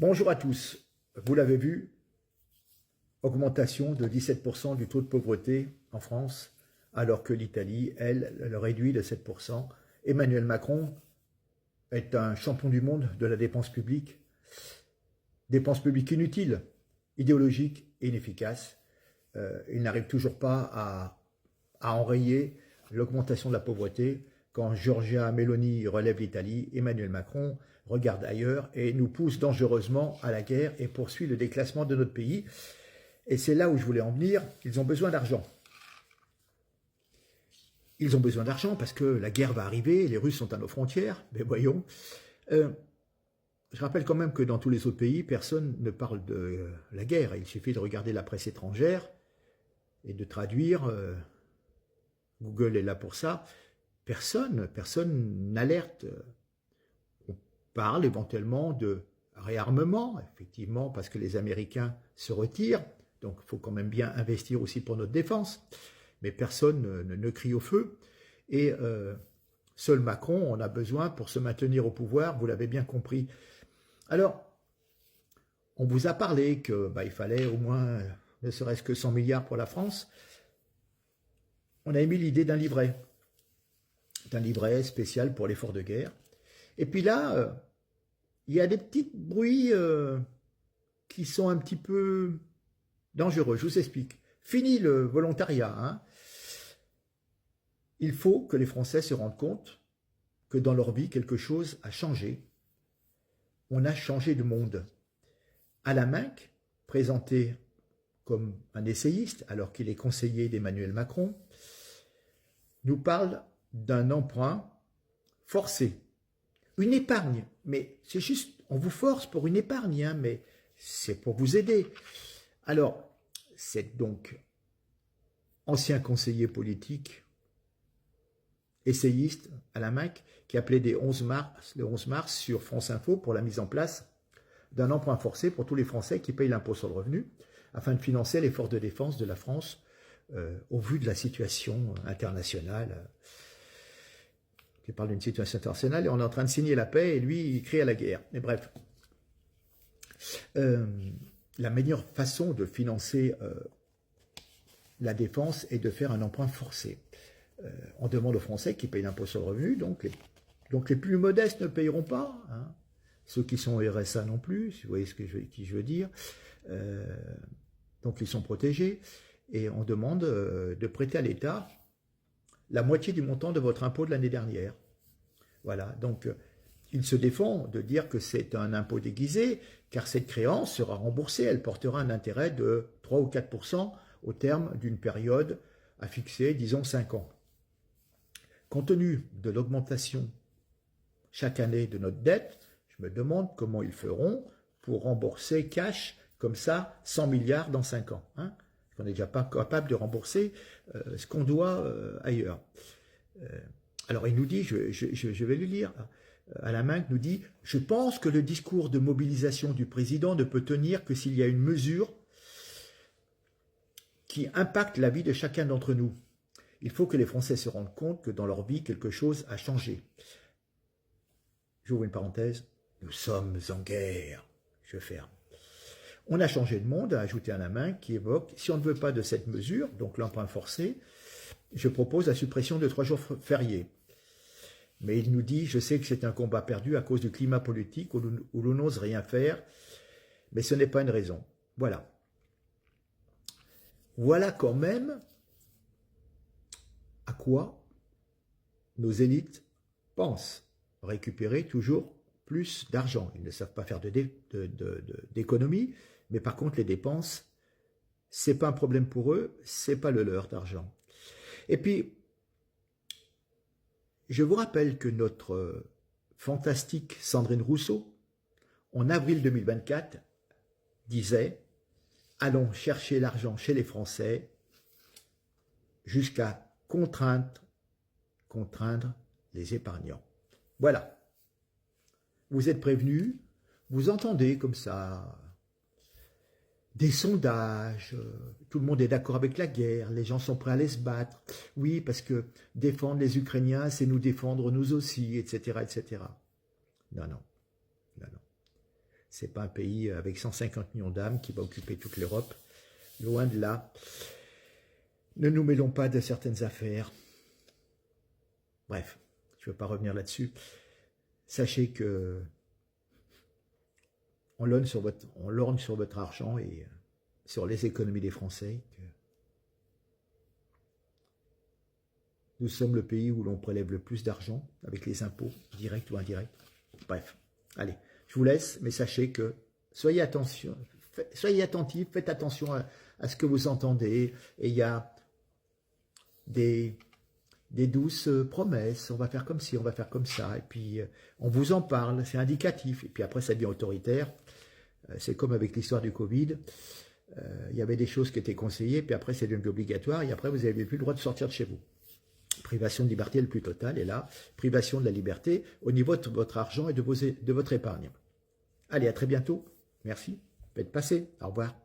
Bonjour à tous. Vous l'avez vu, augmentation de 17% du taux de pauvreté en France, alors que l'Italie, elle, le réduit de 7%. Emmanuel Macron est un champion du monde de la dépense publique inutile, idéologique et inefficace. Il n'arrive toujours pas à enrayer l'augmentation de la pauvreté. Quand Giorgia Meloni relève l'Italie, Emmanuel Macron regarde ailleurs et nous pousse dangereusement à la guerre et poursuit le déclassement de notre pays. Et c'est là où je voulais en venir. Ils ont besoin d'argent. Ils ont besoin d'argent parce que la guerre va arriver, les Russes sont à nos frontières, mais voyons. Je rappelle quand même que dans tous les autres pays, personne ne parle de la guerre. Il suffit de regarder la presse étrangère et de traduire. Google est là pour ça. Personne n'alerte. On parle éventuellement de réarmement, effectivement, parce que les Américains se retirent. Donc, il faut quand même bien investir aussi pour notre défense. Mais personne ne crie au feu. Et seul Macron en a besoin pour se maintenir au pouvoir, vous l'avez bien compris. Alors, on vous a parlé qu'il fallait au moins, ne serait-ce que 100 milliards pour la France. On a émis l'idée d'un livret spécial pour l'effort de guerre. Et puis là, il y a des petits bruits qui sont un petit peu dangereux. Je vous explique. Fini le volontariat. Hein. Il faut que les Français se rendent compte que dans leur vie, quelque chose a changé. On a changé de monde. Alaminck, présenté comme un essayiste, alors qu'il est conseiller d'Emmanuel Macron, nous parle d'un emprunt forcé. Une épargne, mais c'est juste, on vous force pour une épargne, hein, mais c'est pour vous aider. Alors, c'est donc ancien conseiller politique, essayiste Alaminck, qui appelait le 11 mars sur France Info pour la mise en place d'un emprunt forcé pour tous les Français qui payent l'impôt sur le revenu, afin de financer l'effort de défense de la France au vu de la situation internationale. Il parle d'une situation internationale et on est en train de signer la paix et lui, il crie à la guerre. Mais bref, la meilleure façon de financer la défense est de faire un emprunt forcé. On demande aux Français qui payent l'impôt sur le revenu, donc les plus modestes ne payeront pas, hein. Ceux qui sont au RSA non plus, si vous voyez ce que je veux dire. Donc ils sont protégés, et on demande de prêter à l'État la moitié du montant de votre impôt de l'année dernière. Voilà, donc il se défend de dire que c'est un impôt déguisé, car cette créance sera remboursée, elle portera un intérêt de 3 ou 4% au terme d'une période à fixer, disons 5 ans. Compte tenu de l'augmentation chaque année de notre dette, je me demande comment ils feront pour rembourser cash, comme ça, 100 milliards dans 5 ans. Hein. On n'est déjà pas capable de rembourser ce qu'on doit ailleurs. Alors il nous dit, je vais lui lire, Alaminck nous dit « Je pense que le discours de mobilisation du président ne peut tenir que s'il y a une mesure qui impacte la vie de chacun d'entre nous. Il faut que les Français se rendent compte que dans leur vie, quelque chose a changé. » J'ouvre une parenthèse. Nous sommes en guerre. Je ferme. On a changé de monde, a ajouté Alaminck, qui évoque, si on ne veut pas de cette mesure, donc l'emprunt forcé, je propose la suppression de 3 jours fériés. Mais il nous dit, je sais que c'est un combat perdu à cause du climat politique où l'on n'ose rien faire, mais ce n'est pas une raison. Voilà. Voilà quand même à quoi nos élites pensent. Récupérer toujours plus d'argent. Ils ne savent pas faire d'économie, mais par contre les dépenses, c'est pas un problème pour eux, c'est pas le leur d'argent. Et puis, je vous rappelle que notre fantastique Sandrine Rousseau, en avril 2024, disait « Allons chercher l'argent chez les Français jusqu'à contraindre les épargnants. » Voilà. Vous êtes prévenus, vous entendez comme ça des sondages, tout le monde est d'accord avec la guerre, les gens sont prêts à aller se battre. Oui, parce que défendre les Ukrainiens, c'est nous défendre nous aussi, etc., etc. Non, non, non, non. C'est pas un pays avec 150 millions d'âmes qui va occuper toute l'Europe. Loin de là. Ne nous mêlons pas de certaines affaires. Bref, je ne veux pas revenir là-dessus. Sachez que on lorgne sur votre argent et sur les économies des Français. Nous sommes le pays où l'on prélève le plus d'argent avec les impôts, directs ou indirects. Bref, allez, je vous laisse, mais sachez que soyez attentifs, faites attention à ce que vous entendez. Et il y a des douces promesses, on va faire comme ci, on va faire comme ça, et puis on vous en parle, c'est indicatif, et puis après ça devient autoritaire. C'est comme avec l'histoire du Covid, il y avait des choses qui étaient conseillées, puis après c'est devenu obligatoire, et après vous n'avez plus le droit de sortir de chez vous. Privation de liberté le plus totale, et là, privation de la liberté au niveau de votre argent et de votre épargne. Allez, à très bientôt, merci, faites passer, au revoir.